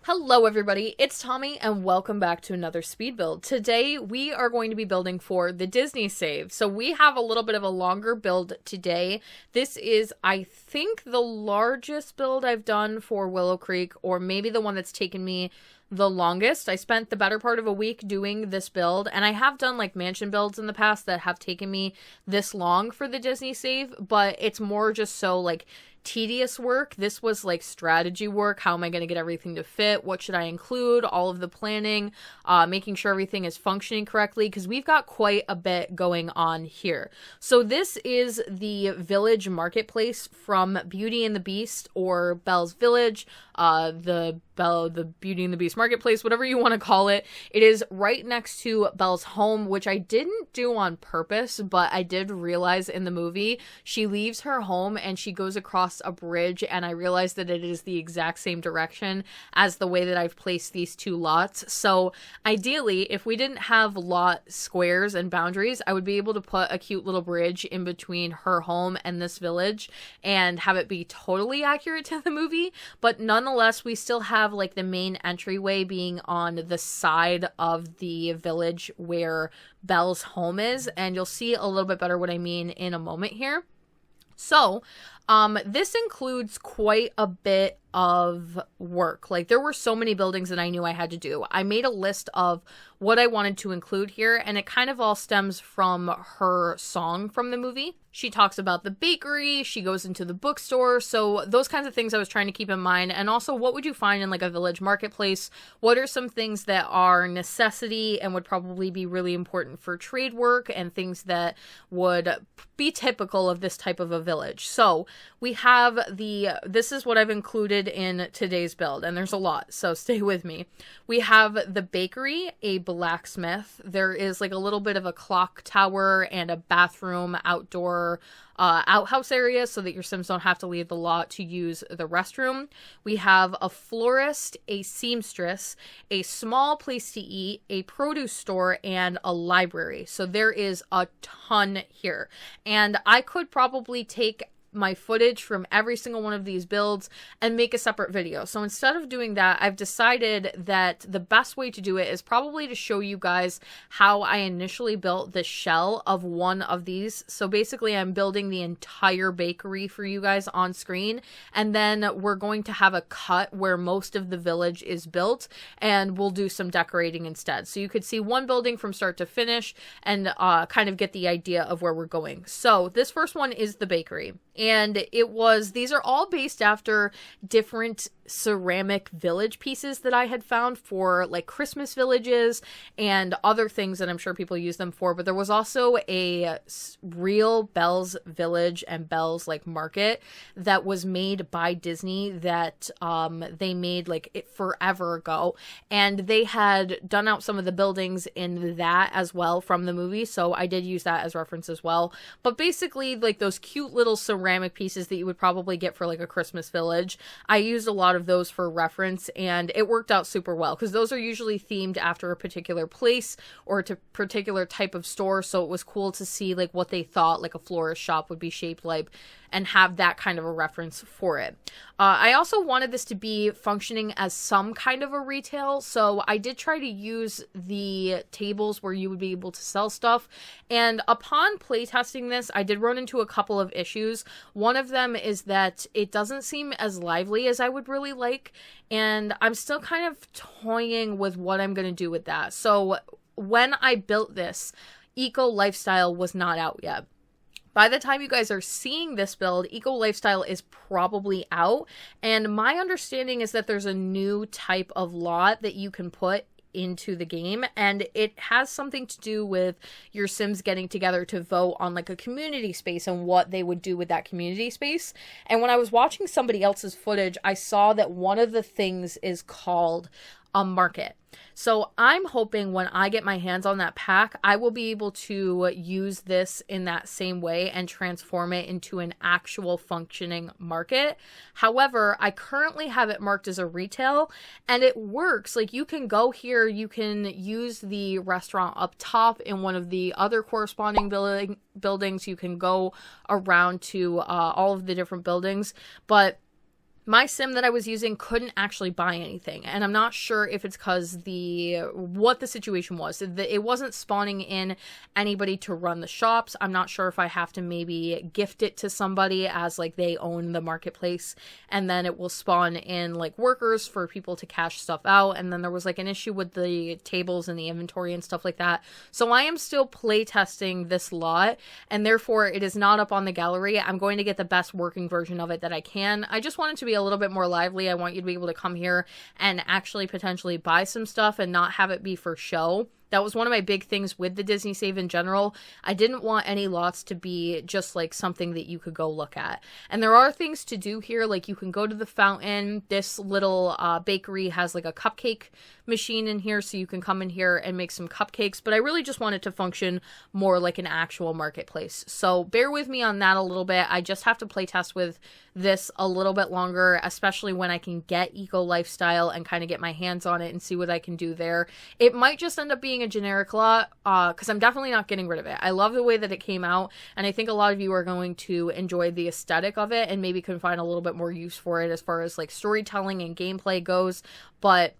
Hello everybody, it's Tommy and welcome back to another speed build. Today we are going to be building for the Disney save. So we have a little bit of a longer build today. This is, I think, the largest build I've done for Willow Creek, or maybe the one that's taken me the longest. I spent the better part of a week doing this build, and I have done like mansion builds in the past that have taken me this long for the Disney save, but it's more just so like tedious work. This was like strategy work. How am I going to get everything to fit? What should I include? All of the planning, making sure everything is functioning correctly, because we've got quite a bit going on here. So this is the village marketplace from Beauty and the Beast, or Belle's Village, the Beauty and the Beast marketplace, whatever you want to call it. It is right next to Belle's home, which I didn't do on purpose, but I did realize in the movie she leaves her home and she goes across a bridge, and I realized that it is the exact same direction as the way that I've placed these two lots. So ideally, if we didn't have lot squares and boundaries, I would be able to put a cute little bridge in between her home and this village and have it be totally accurate to the movie. But nonetheless, we still have like the main entryway being on the side of the village where Belle's home is, and you'll see a little bit better what I mean in a moment here. So, this includes quite a bit of work. Like, there were so many buildings that I knew I had to do. I made a list of what I wanted to include here, and it kind of all stems from her song from the movie. She talks about the bakery, she goes into the bookstore, so those kinds of things I was trying to keep in mind. And also, what would you find in like a village marketplace? What are some things that are necessity and would probably be really important for trade work, and things that would be typical of this type of a village? So we have this is what I've included in today's build, and there's a lot, so stay with me. We have the bakery, a blacksmith. There is like a little bit of a clock tower and a bathroom outdoor outhouse area so that your Sims don't have to leave the lot to use the restroom. We have a florist, a seamstress, a small place to eat, a produce store, and a library. So there is a ton here. And I could probably take my footage from every single one of these builds and make a separate video. So instead of doing that, I've decided that the best way to do it is probably to show you guys how I initially built the shell of one of these. So basically I'm building the entire bakery for you guys on screen, and then we're going to have a cut where most of the village is built, and we'll do some decorating instead. So you could see one building from start to finish and kind of get the idea of where we're going. So this first one is the bakery. And these are all based after different ceramic village pieces that I had found for like Christmas villages and other things that I'm sure people use them for. But there was also a real Belle's Village and Belle's like market that was made by Disney that they made like it forever ago. And they had done out some of the buildings in that as well from the movie. So I did use that as reference as well. But basically like those cute little ceramic pieces that you would probably get for like a Christmas village, I used a lot of those for reference, and it worked out super well because those are usually themed after a particular place or a particular type of store. So it was cool to see like what they thought like a florist shop would be shaped like and have that kind of a reference for it. I also wanted this to be functioning as some kind of a retail, so I did try to use the tables where you would be able to sell stuff, and upon playtesting this, I did run into a couple of issues. One of them is that it doesn't seem as lively as I would really like, and I'm still kind of toying with what I'm going to do with that. So when I built this, Eco Lifestyle was not out yet. By the time you guys are seeing this build, Eco Lifestyle is probably out, and my understanding is that there's a new type of lot that you can put into the game, and it has something to do with your Sims getting together to vote on like a community space and what they would do with that community space. And when I was watching somebody else's footage, I saw that one of the things is called a market. So I'm hoping when I get my hands on that pack, I will be able to use this in that same way and transform it into an actual functioning market. However, I currently have it marked as a retail, and it works. Like, you can go here, you can use the restaurant up top in one of the other corresponding buildings. You can go around to all of the different buildings, but my sim that I was using couldn't actually buy anything. And I'm not sure if it's because what the situation was. It wasn't spawning in anybody to run the shops. I'm not sure if I have to maybe gift it to somebody as like they own the marketplace, and then it will spawn in like workers for people to cash stuff out. And then there was like an issue with the tables and the inventory and stuff like that. So I am still playtesting this lot, and therefore it is not up on the gallery. I'm going to get the best working version of it that I can. I just want it to be a little bit more lively. I want you to be able to come here and actually potentially buy some stuff and not have it be for show. That was one of my big things with the Disney Save in general. I didn't want any lots to be just like something that you could go look at. And there are things to do here, like you can go to the fountain. This little bakery has like a cupcake machine in here, so you can come in here and make some cupcakes. But I really just want it to function more like an actual marketplace. So bear with me on that a little bit. I just have to play test with this a little bit longer, especially when I can get Eco Lifestyle and kind of get my hands on it and see what I can do there. It might just end up being a generic lot, because I'm definitely not getting rid of it. I love the way that it came out, and I think a lot of you are going to enjoy the aesthetic of it and maybe can find a little bit more use for it as far as like storytelling and gameplay goes. But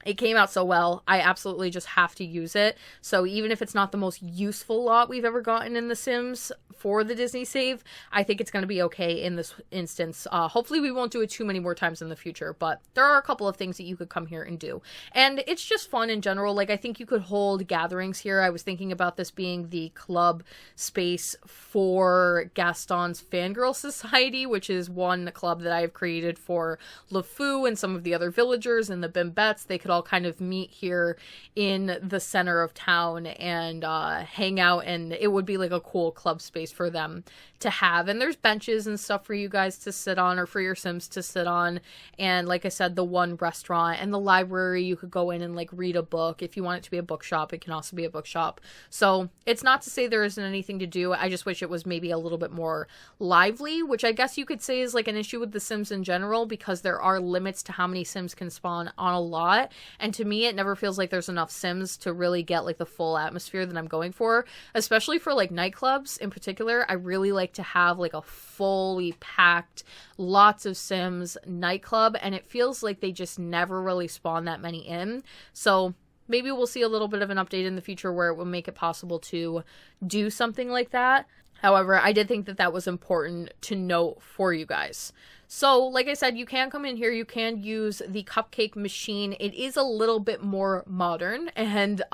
it came out so well, I absolutely just have to use it. So even if it's not the most useful lot we've ever gotten in The Sims for the Disney Save, I think it's going to be okay in this instance. Hopefully we won't do it too many more times in the future, but there are a couple of things that you could come here and do. And it's just fun in general. Like, I think you could hold gatherings here. I was thinking about this being the club space for Gaston's Fangirl Society, which is one club that I have created for LeFou and some of the other villagers and the Bimbettes. They could all kind of meet here in the center of town and hang out, and it would be like a cool club space for them to have. And there's benches and stuff for you guys to sit on, or for your Sims to sit on. And like I said, the one restaurant and the library, you could go in and like read a book. If you want it to be a bookshop, it can also be a bookshop. So it's not to say there isn't anything to do. I just wish it was maybe a little bit more lively, which I guess you could say is like an issue with the Sims in general, because there are limits to how many Sims can spawn on a lot. And to me, it never feels like there's enough Sims to really get like the full atmosphere that I'm going for, especially for like nightclubs in particular. I really like to have like a fully packed, lots of Sims nightclub, and it feels like they just never really spawn that many in. So maybe we'll see a little bit of an update in the future where it will make it possible to do something like that. However, I did think that that was important to note for you guys. So, like I said, you can come in here, you can use the cupcake machine. It is a little bit more modern and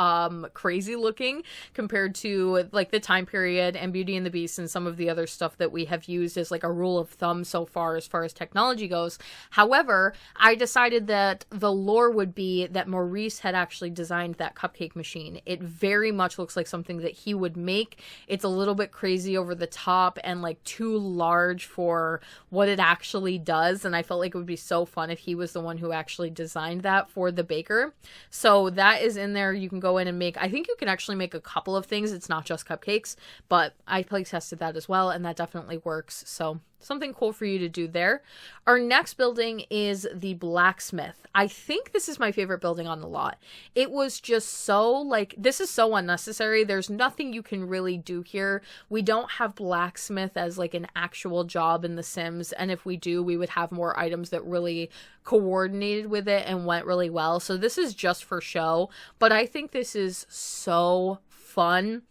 crazy looking compared to like the time period and Beauty and the Beast and some of the other stuff that we have used as like a rule of thumb so far as technology goes. However, I decided that the lore would be that Maurice had actually designed that cupcake machine. It very much looks like something that he would make. It's a little bit crazy over the top and like too large for what it actually does, and I felt like it would be so fun if he was the one who actually designed that for the baker. So that is in there. You can go in and make, I think you can actually make a couple of things. It's not just cupcakes, but I play tested that as well, and that definitely works. So something cool for you to do there. Our next building is the Blacksmith. I think this is my favorite building on the lot. It was just so like, this is so unnecessary. There's nothing you can really do here. We don't have Blacksmith as like an actual job in The Sims, and if we do, we would have more items that really coordinated with it and went really well. So this is just for show, but I think this is so fun.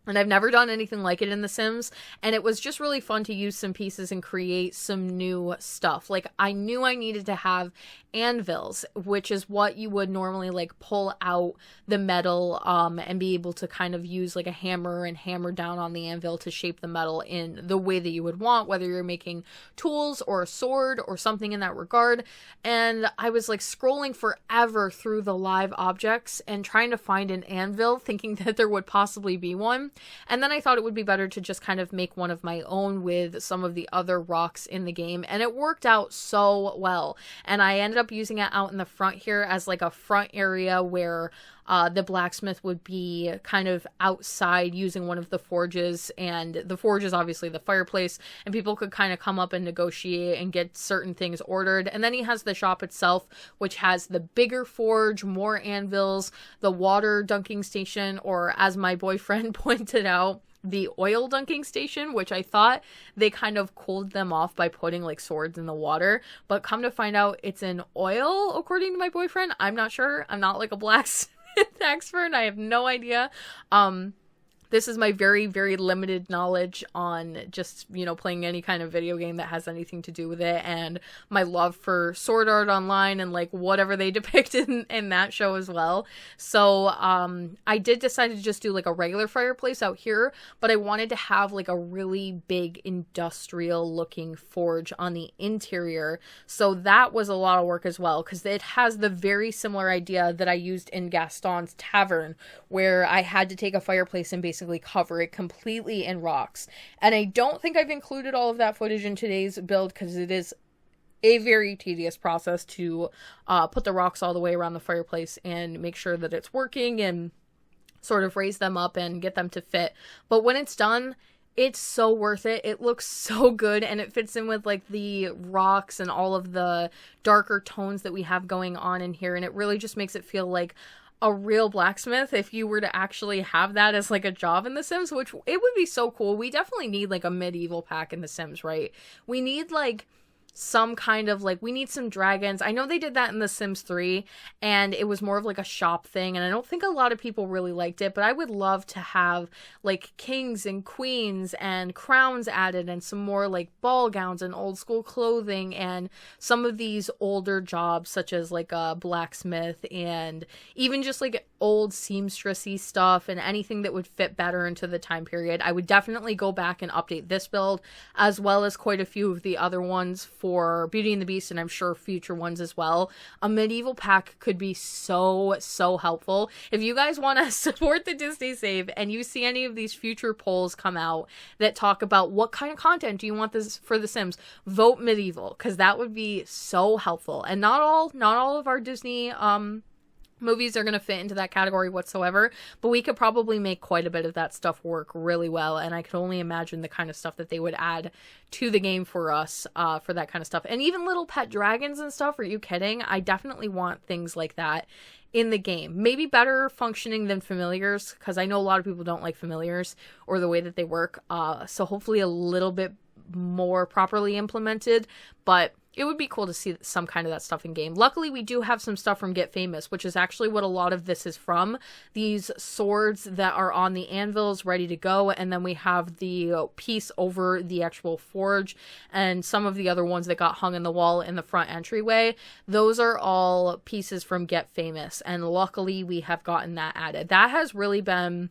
And I've never done anything like it in The Sims, and it was just really fun to use some pieces and create some new stuff. Like, I knew I needed to have anvils, which is what you would normally like pull out the metal and be able to kind of use like a hammer and hammer down on the anvil to shape the metal in the way that you would want, whether you're making tools or a sword or something in that regard. And I was like scrolling forever through the live objects and trying to find an anvil, thinking that there would possibly be one. And then I thought it would be better to just kind of make one of my own with some of the other rocks in the game, and it worked out so well. And I ended up using it out in the front here as like a front area where the blacksmith would be kind of outside using one of the forges, and the forge is obviously the fireplace, and people could kind of come up and negotiate and get certain things ordered. And then he has the shop itself, which has the bigger forge, more anvils, the water dunking station, or as my boyfriend pointed out, the oil dunking station, which I thought they kind of cooled them off by putting like swords in the water, but come to find out it's in oil, according to my boyfriend. I'm not sure. I'm not like a blacksmith expert. I have no idea. This is my very, very limited knowledge on just, you know, playing any kind of video game that has anything to do with it, and my love for sword art online and like whatever they depict in that show as well. So I did decide to just do like a regular fireplace out here, but I wanted to have like a really big industrial looking forge on the interior. So that was a lot of work as well, because it has the very similar idea that I used in Gaston's Tavern, where I had to take a fireplace and basically cover it completely in rocks. And I don't think I've included all of that footage in today's build, because it is a very tedious process to put the rocks all the way around the fireplace and make sure that it's working and sort of raise them up and get them to fit. But when it's done, it's so worth it. It looks so good, and it fits in with like the rocks and all of the darker tones that we have going on in here, and it really just makes it feel like a real blacksmith if you were to actually have that as like a job in The Sims, which it would be so cool. We definitely need like a medieval pack in The Sims, right? We need like some kind of like, we need some dragons. I know they did that in The Sims 3 and it was more of like a shop thing, and I don't think a lot of people really liked it, but I would love to have like kings and queens and crowns added, and some more like ball gowns and old school clothing, and some of these older jobs such as like a blacksmith, and even just like old seamstressy stuff, and anything that would fit better into the time period. I would definitely go back and update this build, as well as quite a few of the other ones for Beauty and the Beast, and I'm sure future ones as well. A medieval pack could be so helpful. If you guys want to support the Disney Save and you see any of these future polls come out that talk about what kind of content do you want this for The Sims, vote medieval, because that would be so helpful. And not all of our Disney movies are going to fit into that category whatsoever, but we could probably make quite a bit of that stuff work really well, and I could only imagine the kind of stuff that they would add to the game for us for that kind of stuff. And even little pet dragons and stuff, are you kidding? I definitely want things like that in the game. Maybe better functioning than familiars, because I know a lot of people don't like familiars or the way that they work, so hopefully a little bit more properly implemented, but it would be cool to see some kind of that stuff in game. Luckily, we do have some stuff from Get Famous, which is actually what a lot of this is from. These swords that are on the anvils ready to go, and then we have the piece over the actual forge, and some of the other ones that got hung in the wall in the front entryway. Those are all pieces from Get Famous, and luckily we have gotten that added. That has really been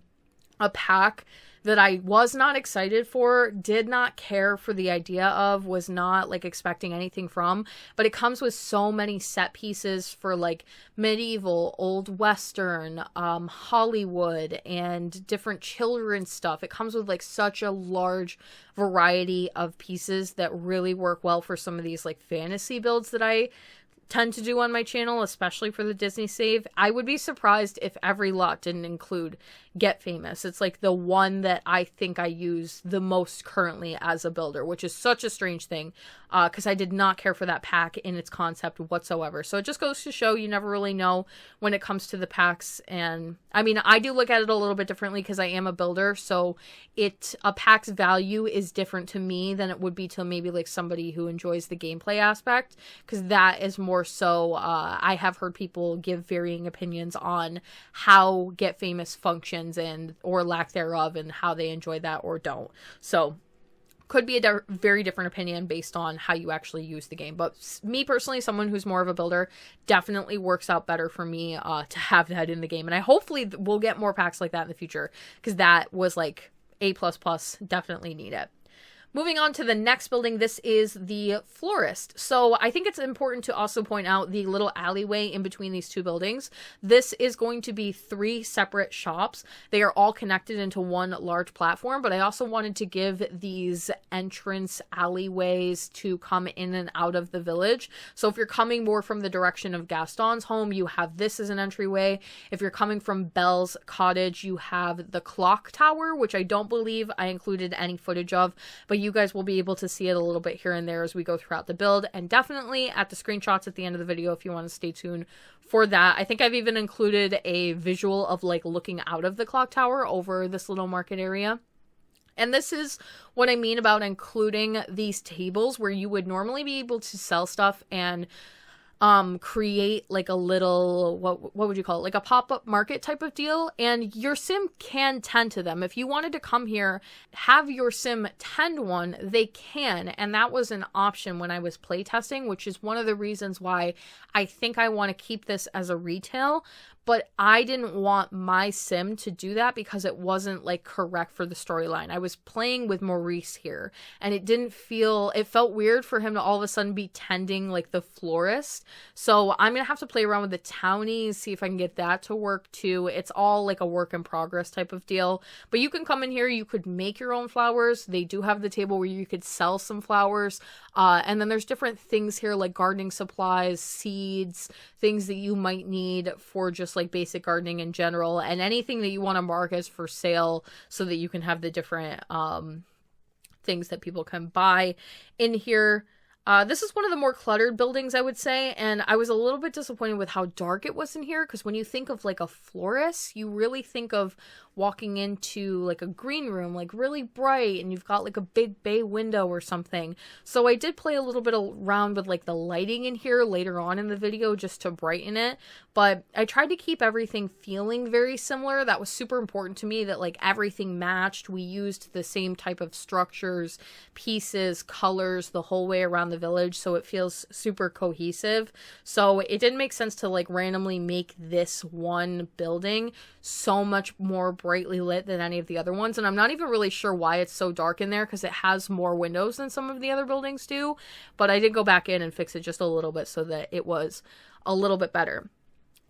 a pack that I was not excited for, did not care for the idea of, was not like expecting anything from, but it comes with so many set pieces for like medieval, old western, Hollywood, and different children's stuff. It comes with like such a large variety of pieces that really work well for some of these like fantasy builds that I tend to do on my channel, especially for the Disney Save. I would be surprised if every lot didn't include Get Famous. It's like the one that I think I use the most currently as a builder, which is such a strange thing, because I did not care for that pack in its concept whatsoever. So it just goes to show you never really know when it comes to the packs. And I mean, I do look at it a little bit differently because I am a builder, so a pack's value is different to me than it would be to maybe like somebody who enjoys the gameplay aspect, because that is more so, I have heard people give varying opinions on how Get Famous functions and or lack thereof, and how they enjoy that or don't. So could be a very different opinion based on how you actually use the game. But me personally, someone who's more of a builder, definitely works out better for me to have that in the game. And I hopefully we'll get more packs like that in the future, because that was like A++, definitely need it. Moving on to the next building, this is the Florist. So I think it's important to also point out the little alleyway in between these two buildings. This is going to be 3 separate shops. They are all connected into one large platform, but I also wanted to give these entrance alleyways to come in and out of the village. So if you're coming more from the direction of Gaston's home, you have this as an entryway. If you're coming from Belle's cottage, you have the clock tower, which I don't believe I included any footage of, but you guys will be able to see it a little bit here and there as we go throughout the build, and definitely at the screenshots at the end of the video if you want to stay tuned for that. I think I've even included a visual of like looking out of the clock tower over this little market area. And this is what I mean about including these tables where you would normally be able to sell stuff and create like a little, what would you call it? Like a pop-up market type of deal. And your sim can tend to them. If you wanted to come here, have your sim tend one, they can. And that was an option when I was playtesting, which is one of the reasons why I think I want to keep this as a retail. But I didn't want my sim to do that because it wasn't like correct for the storyline. I was playing with Maurice here and it felt weird for him to all of a sudden be tending like the florist. So I'm going to have to play around with the townies, see if I can get that to work too. It's all like a work in progress type of deal. But you can come in here, you could make your own flowers. They do have the table where you could sell some flowers. And then there's different things here like gardening supplies, seeds, things that you might need for just like basic gardening in general, and anything that you want to mark as for sale so that you can have the different things that people can buy in here. This is one of the more cluttered buildings, I would say, and I was a little bit disappointed with how dark it was in here, because when you think of like a florist, you really think of walking into like a green room, like really bright, and you've got like a big bay window or something. So I did play a little bit around with like the lighting in here later on in the video just to brighten it, but I tried to keep everything feeling very similar. That was super important to me, that like everything matched. We used the same type of structures, pieces, colors the whole way around the village, so it feels super cohesive. So it didn't make sense to like randomly make this one building so much more brightly lit than any of the other ones. And I'm not even really sure why it's so dark in there, because it has more windows than some of the other buildings do. But I did go back in and fix it just a little bit so that it was a little bit better.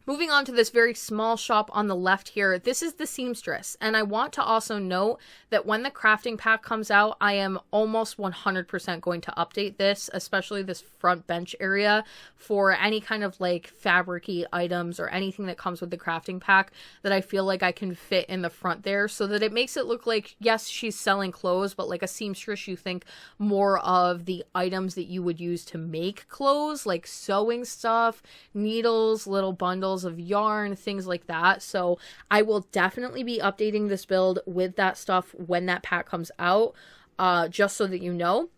Moving on to this very small shop on the left here, this is the Seamstress. And I want to also note that when the crafting pack comes out, I am almost 100% going to update this, especially this front bench area, for any kind of like fabric-y items or anything that comes with the crafting pack that I feel like I can fit in the front there, so that it makes it look like, yes, she's selling clothes, but like a seamstress, you think more of the items that you would use to make clothes, like sewing stuff, needles, little bundles of yarn, things like that. So I will definitely be updating this build with that stuff when that pack comes out, just so that you know.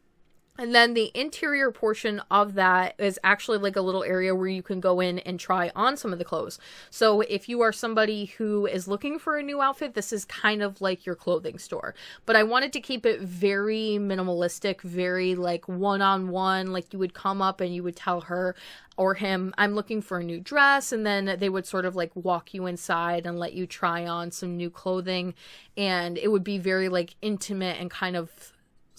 And then the interior portion of that is actually like a little area where you can go in and try on some of the clothes. So if you are somebody who is looking for a new outfit, this is kind of like your clothing store. But I wanted to keep it very minimalistic, very like one-on-one, like you would come up and you would tell her or him, I'm looking for a new dress, and then they would sort of like walk you inside and let you try on some new clothing, and it would be very like intimate and kind of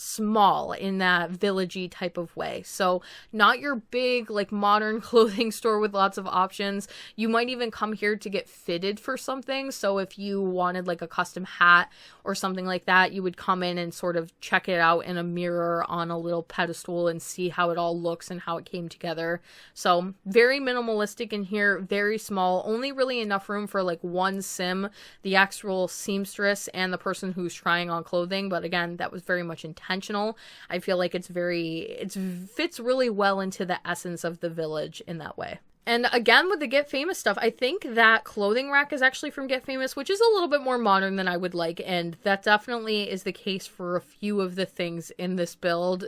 small in that villagey type of way. So not your big like modern clothing store with lots of options. You might even come here to get fitted for something. So if you wanted like a custom hat or something like that, you would come in and sort of check it out in a mirror on a little pedestal and see how it all looks and how it came together. So very minimalistic in here, very small, only really enough room for like one sim, the actual seamstress and the person who's trying on clothing. But again, that was very much intentional. I feel like it fits really well into the essence of the village in that way. And again, with the Get Famous stuff, I think that clothing rack is actually from Get Famous, which is a little bit more modern than I would like. And that definitely is the case for a few of the things in this build.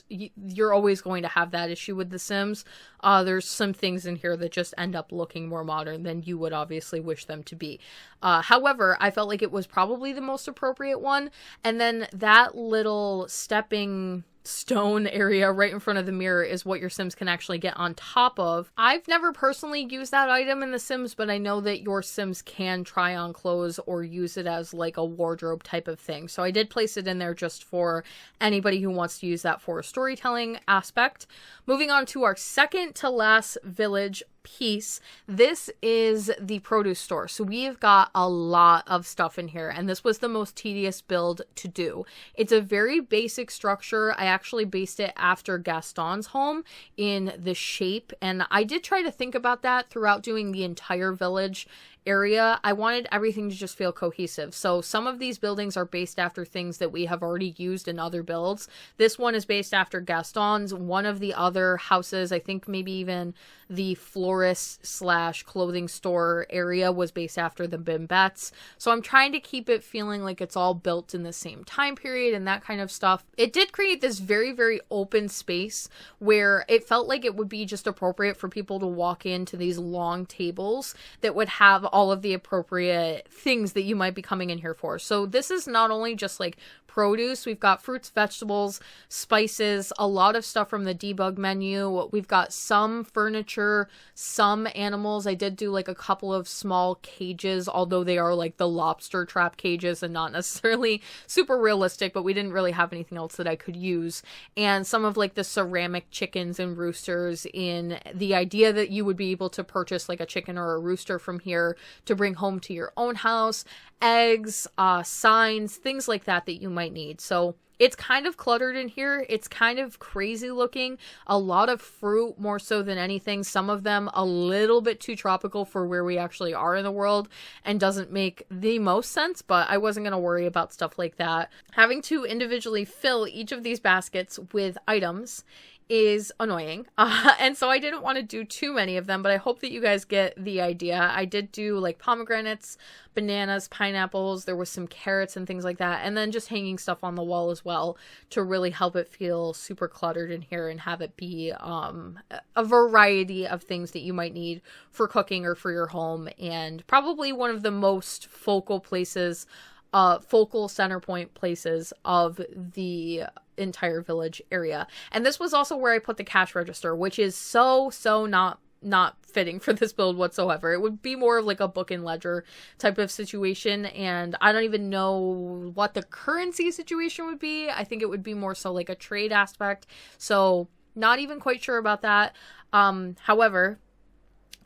You're always going to have that issue with The Sims. There's some things in here that just end up looking more modern than you would obviously wish them to be. However, I felt like it was probably the most appropriate one. And then that little stepping stone area right in front of the mirror is what your Sims can actually get on top of. I've never personally used that item in The Sims, but I know that your Sims can try on clothes or use it as like a wardrobe type of thing. So I did place it in there just for anybody who wants to use that for a storytelling aspect. Moving on to our second to last village piece. This is the produce store. So we've got a lot of stuff in here, and this was the most tedious build to do. It's a very basic structure. I actually based it after Gaston's home in the shape, and I did try to think about that throughout doing the entire village, area, I wanted everything to just feel cohesive. So some of these buildings are based after things that we have already used in other builds. This one is based after Gaston's. One of the other houses, I think maybe even the florist slash clothing store area, was based after the Bimbettes. So I'm trying to keep it feeling like it's all built in the same time period and that kind of stuff. It did create this very, very open space where it felt like it would be just appropriate for people to walk into these long tables that would have all of the appropriate things that you might be coming in here for. So this is not only just like produce, we've got fruits, vegetables, spices, a lot of stuff from the debug menu. We've got some furniture, some animals. I did do like a couple of small cages, although they are like the lobster trap cages and not necessarily super realistic, but we didn't really have anything else that I could use. And some of like the ceramic chickens and roosters, in the idea that you would be able to purchase like a chicken or a rooster from here to bring home to your own house, eggs, signs, things like that that you might need. So it's kind of cluttered in here. It's kind of crazy looking. A lot of fruit more so than anything. Some of them a little bit too tropical for where we actually are in the world and doesn't make the most sense, but I wasn't going to worry about stuff like that. Having to individually fill each of these baskets with items is annoying. And so I didn't want to do too many of them, but I hope that you guys get the idea. I did do like pomegranates, bananas, pineapples, there was some carrots and things like that, and then just hanging stuff on the wall as well to really help it feel super cluttered in here and have it be a variety of things that you might need for cooking or for your home, and probably one of the most focal places, focal center point places of the entire village area. And this was also where I put the cash register, which is so not fitting for this build whatsoever. It would be more of like a book and ledger type of situation, and I don't even know what the currency situation would be. I think it would be more so like a trade aspect, so not even quite sure about that. However,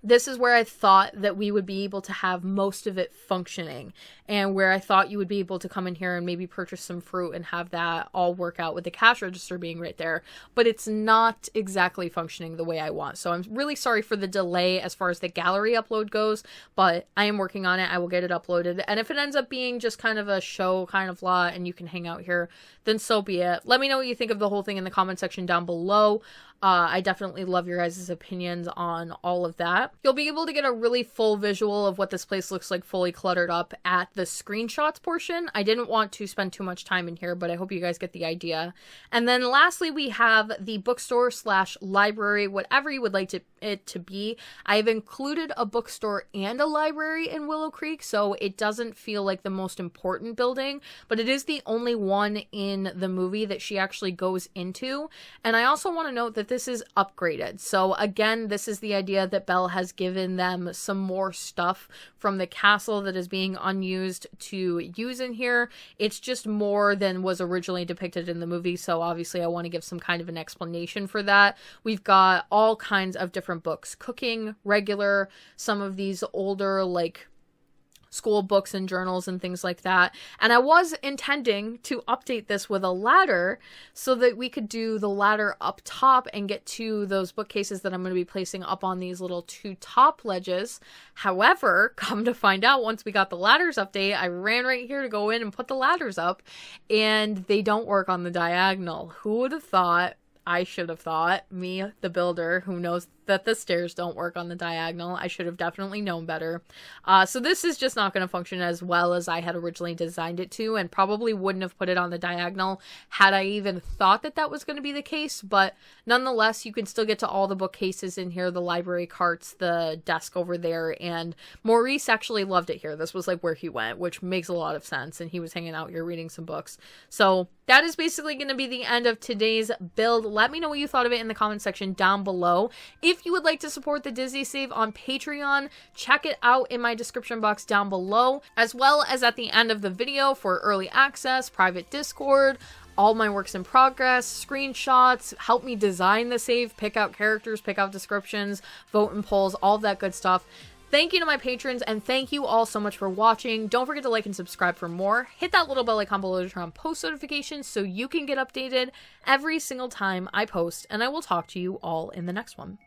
this is where I thought that we would be able to have most of it functioning, and where I thought you would be able to come in here and maybe purchase some fruit and have that all work out with the cash register being right there. But it's not exactly functioning the way I want. So I'm really sorry for the delay as far as the gallery upload goes, but I am working on it. I will get it uploaded. And if it ends up being just kind of a show kind of lot and you can hang out here, then so be it. Let me know what you think of the whole thing in the comment section down below. I definitely love your guys' opinions on all of that. You'll be able to get a really full visual of what this place looks like fully cluttered up at the screenshots portion. I didn't want to spend too much time in here, but I hope you guys get the idea. And then lastly, we have the bookstore slash library, whatever you would like it to be. I've included a bookstore and a library in Willow Creek, so it doesn't feel like the most important building, but it is the only one in the movie that she actually goes into. And I also want to note that this is upgraded. So again, this is the idea that Belle has given them some more stuff from the castle that is being unused to use in here. It's just more than was originally depicted in the movie, so obviously I want to give some kind of an explanation for that. We've got all kinds of different books, cooking, regular, some of these older like school books and journals and things like that. And I was intending to update this with a ladder so that we could do the ladder up top and get to those bookcases that I'm going to be placing up on these little two top ledges. However, come to find out, once we got the ladders update, I ran right here to go in and put the ladders up, and they don't work on the diagonal. Who would have thought? I should have thought. Me, the builder, who knows that the stairs don't work on the diagonal. I should have definitely known better. So this is just not going to function as well as I had originally designed it to, and probably wouldn't have put it on the diagonal had I even thought that that was going to be the case. But nonetheless, you can still get to all the bookcases in here, the library carts, the desk over there, and Maurice actually loved it here. This was like where he went, which makes a lot of sense, and he was hanging out here reading some books. So that is basically going to be the end of today's build. Let me know what you thought of it in the comment section down below. If you would like to support the Disney Save on Patreon, check it out in my description box down below, as well as at the end of the video for early access, private Discord, all my works in progress, screenshots, help me design the save, pick out characters, pick out descriptions, vote in polls, all of that good stuff. Thank you to my patrons, and thank you all so much for watching. Don't forget to like and subscribe for more. Hit that little bell icon below to turn on post notifications so you can get updated every single time I post, and I will talk to you all in the next one.